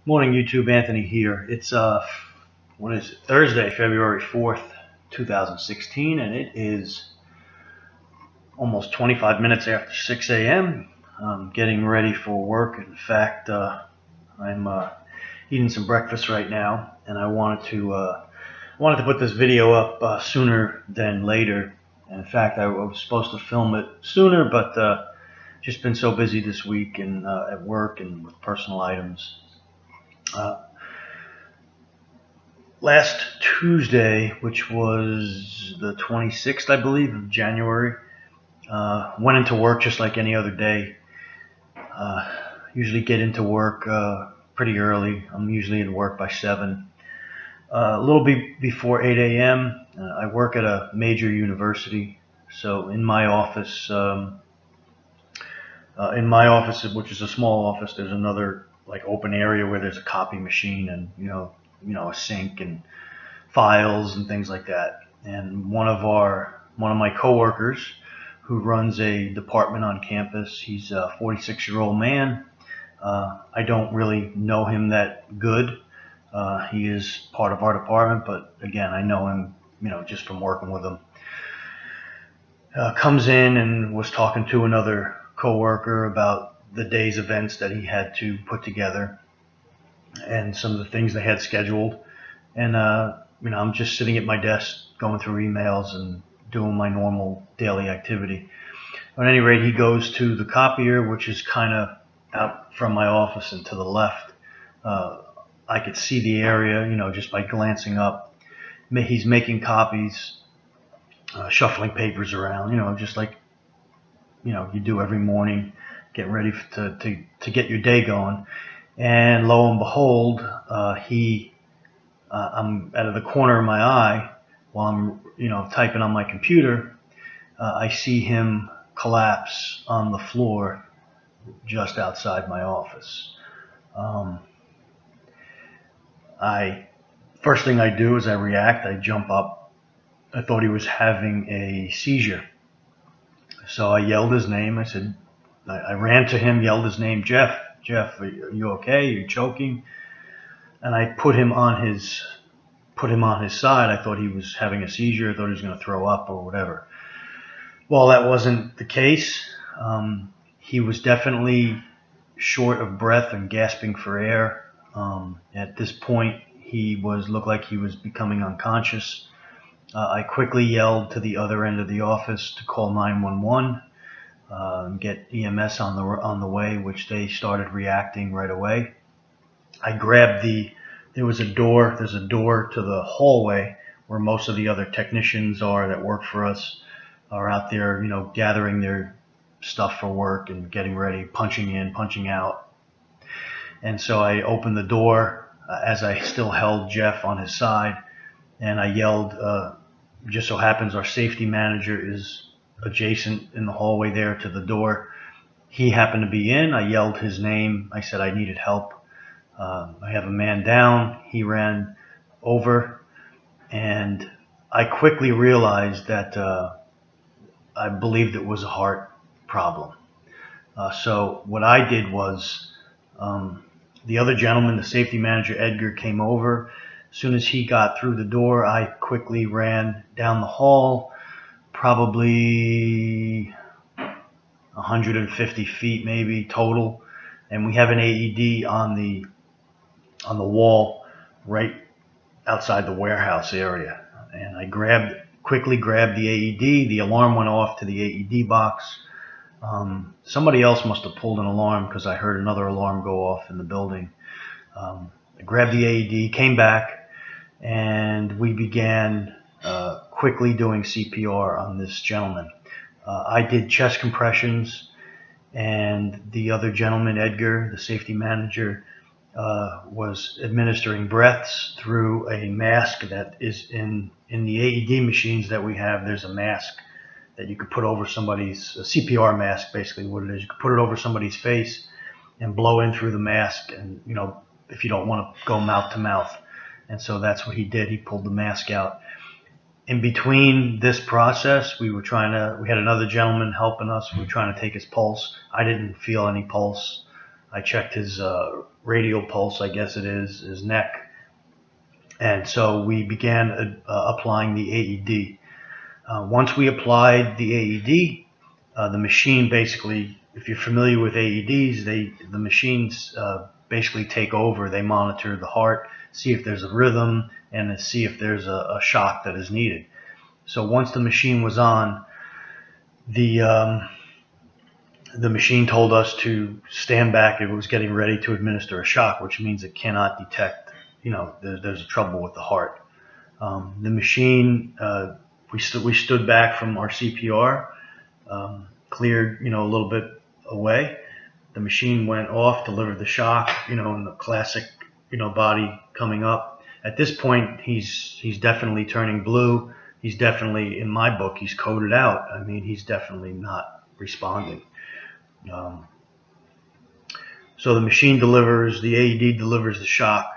Morning, YouTube. Anthony here. It's what is it? Thursday, February 4th, 2016, and it is almost 25 minutes after 6 a.m. I'm getting ready for work. In fact, I'm eating some breakfast right now, and I wanted to put this video up sooner than later. In fact, I was supposed to film it sooner, but just been so busy this week and at work and with personal items. Last Tuesday, which was the 26th, I believe, of January, went into work just like any other day. Usually get into work pretty early. I'm usually at work by 7. A little bit before 8 a.m., I work at a major university. So in my office, which is a small office, there's another like open area where there's a copy machine and a sink and files and things like that. And one of my coworkers who runs a department on campus, he's a 46-year-old man. I don't really know him that good. He is part of our department, but again, I know him, just from working with him. Comes in and was talking to another coworker about the day's events that he had to put together and some of the things they had scheduled. And I'm just sitting at my desk going through emails and doing my normal daily activity. At any rate, he goes to the copier, which is kind of out from my office and to the left. I could see the area, just by glancing up. He's making copies, shuffling papers around, just like, you do every morning, getting ready to get your day going. And lo and behold, I'm out of the corner of my eye while I'm, typing on my computer. I see him collapse on the floor just outside my office. First thing I do is I react. I jump up. I thought he was having a seizure. So I yelled his name. I ran to him, yelled his name, Jeff, are you okay? Are you choking? And I put him on his side. I thought he was having a seizure. I thought he was going to throw up or whatever. Well, that wasn't the case. He was definitely short of breath and gasping for air. At this point, he looked like he was becoming unconscious. I quickly yelled to the other end of the office to call 911, get EMS on the way, which they started reacting right away. There's a door to the hallway where most of the other technicians are that work for us are out there, gathering their stuff for work and getting ready, punching in, punching out. And so I opened the door as I still held Jeff on his side, and I yelled, just so happens our safety manager is adjacent in the hallway there to the door. He happened to be in. I yelled his name. I said I needed help. I have a man down. He ran over, and I quickly realized that I believed it was a heart problem. So what I did was, the other gentleman, the safety manager, Edgar, came over. As soon as he got through the door, I quickly ran down the hall, probably 150 feet maybe total. And we have an AED on the wall right outside the warehouse area. And I quickly grabbed the AED. The alarm went off to the AED box. Somebody else must have pulled an alarm because I heard another alarm go off in the building. I grabbed the AED, came back, and we began quickly doing CPR on this gentleman. I did chest compressions, and the other gentleman, Edgar, the safety manager, was administering breaths through a mask that is in the AED machines that we have. There's a mask that you could put over somebody's CPR mask, basically what it is. You could put it over somebody's face and blow in through the mask, and if you don't want to go mouth to mouth. And so that's what he did. He pulled the mask out. In between this process, we had another gentleman helping us. We were trying to take his pulse. I didn't feel any pulse. I checked his radial pulse, I guess it is, his neck. And so we began applying the AED. Once we applied the AED, the machine basically, if you're familiar with AEDs, the machines basically take over. They monitor the heart, see if there's a rhythm, and see if there's a shock that is needed. So once the machine was on, the machine told us to stand back. It was getting ready to administer a shock, which means it cannot detect, there's a trouble with the heart. The machine, we stood back from our CPR, cleared, a little bit away. The machine went off, delivered the shock, in the classic, body coming up. At this point, he's definitely turning blue. He's definitely, in my book, he's coded out. I mean, he's definitely not responding. So the machine delivers, the AED delivers the shock.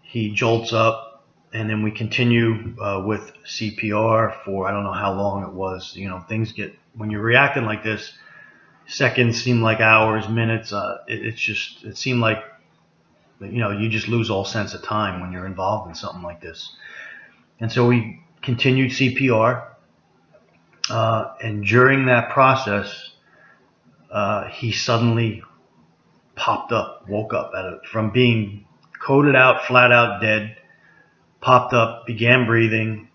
He jolts up, and then we continue with CPR for, I don't know how long it was. Things get, when you're reacting like this, seconds seem like hours, minutes. It seemed like, you just lose all sense of time when you're involved in something like this. And so we continued CPR, and during that process, he suddenly popped up, woke up from being coded out, flat out dead, popped up, began breathing,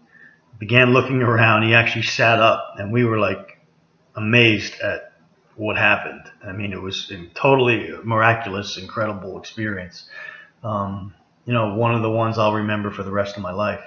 began looking around. He actually sat up, and we were like amazed at what happened. I mean, it was a totally miraculous, incredible experience. One of the ones I'll remember for the rest of my life.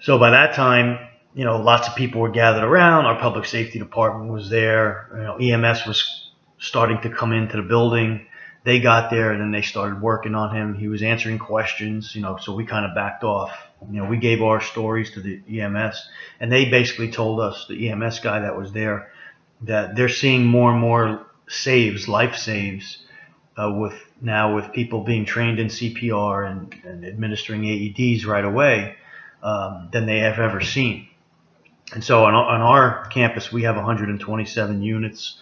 So by that time, lots of people were gathered around. Our public safety department was there. EMS was starting to come into the building. They got there, and then they started working on him. He was answering questions, so we kind of backed off. We gave our stories to the EMS, and they basically told us, the EMS guy that was there, that they're seeing more and more life saves, with people being trained in CPR and administering AEDs right away, than they have ever seen. And so on our campus, we have 127 units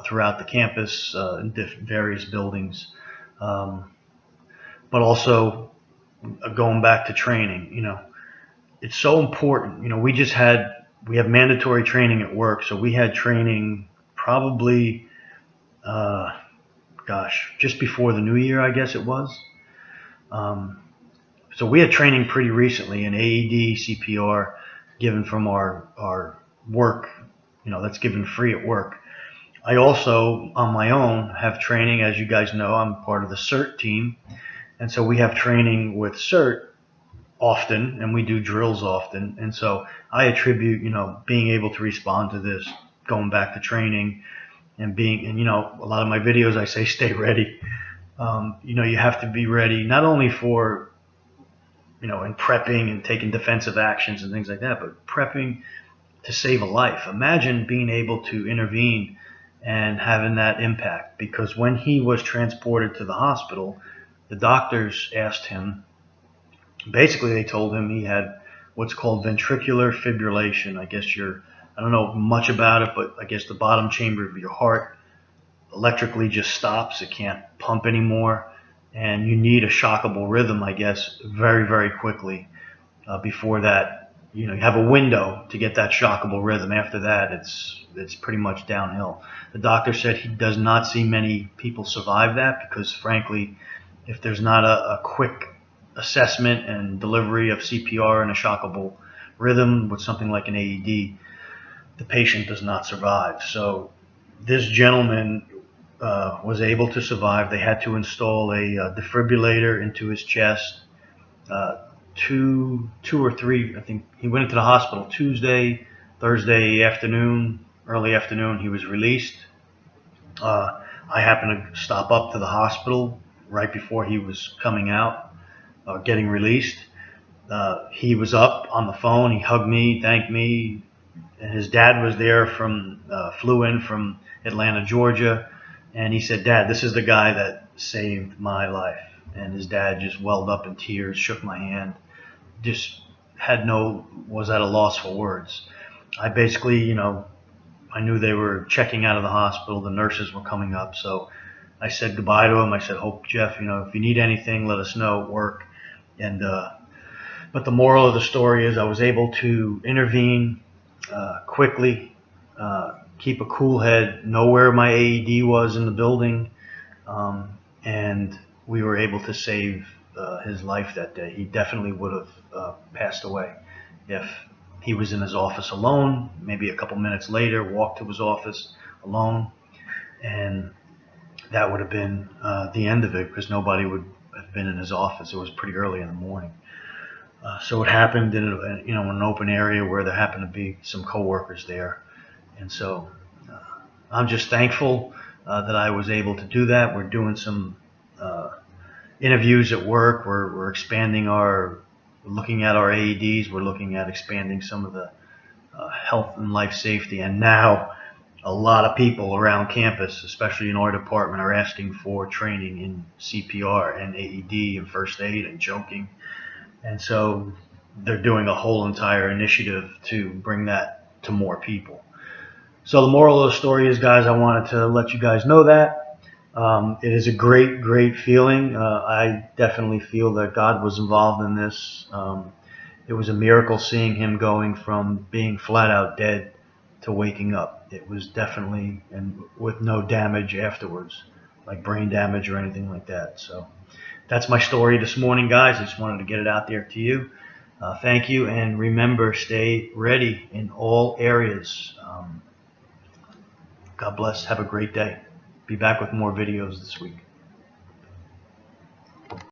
throughout the campus in various buildings. But also going back to training, it's so important. We have mandatory training at work. So we had training probably, just before the new year, I guess it was. So we had training pretty recently in AED, CPR, given from our work, that's given free at work. I also, on my own, have training. As you guys know, I'm part of the CERT team. And so we have training with CERT often, and we do drills often. And so I attribute, being able to respond to this, going back to training, and a lot of my videos, I say, stay ready. You have to be ready, not only for, in prepping and taking defensive actions and things like that, but prepping to save a life. Imagine being able to intervene and having that impact, because when he was transported to the hospital, the doctors asked him, basically they told him he had what's called ventricular fibrillation. I don't know much about it, but I guess the bottom chamber of your heart electrically just stops. It can't pump anymore, and you need a shockable rhythm, I guess, very, very quickly. Before that, you have a window to get that shockable rhythm. After that, it's pretty much downhill. The doctor said he does not see many people survive that, because frankly, if there's not a quick assessment and delivery of CPR and a shockable rhythm with something like an AED, the patient does not survive. So this gentleman was able to survive. They had to install a defibrillator into his chest. Two or three, I think he went into the hospital Tuesday, Thursday afternoon, early afternoon, he was released. I happened to stop up to the hospital right before he was coming out, getting released. He was up on the phone. He hugged me, thanked me. And his dad was there flew in from Atlanta, Georgia. And he said, "Dad, this is the guy that saved my life." And his dad just welled up in tears, shook my hand, just was at a loss for words. I basically, I knew they were checking out of the hospital. The nurses were coming up. So I said goodbye to him. I said, hope, Jeff, if you need anything, let us know at work. And but the moral of the story is I was able to intervene quickly, keep a cool head, know where my AED was in the building, and we were able to save his life that day. He definitely would have passed away if he was in his office alone. Maybe a couple minutes later, walked to his office alone, and that would have been the end of it, because nobody would have been in his office. It was pretty early in the morning. So it happened in an open area where there happened to be some coworkers there, and so I'm just thankful that I was able to do that. We're doing some interviews at work. We're expanding looking at our AEDs. We're looking at expanding some of the health and life safety, and now a lot of people around campus, especially in our department, are asking for training in CPR and AED and first aid and choking. And so they're doing a whole entire initiative to bring that to more people. So the moral of the story is, guys, I wanted to let you guys know that. It is a great, great feeling. I definitely feel that God was involved in this. It was a miracle seeing him going from being flat out dead to waking up. It was definitely, and with no damage afterwards, like brain damage or anything like that. So that's my story this morning, guys. I just wanted to get it out there to you. Thank you, and remember, stay ready in all areas. God bless. Have a great day. Be back with more videos this week.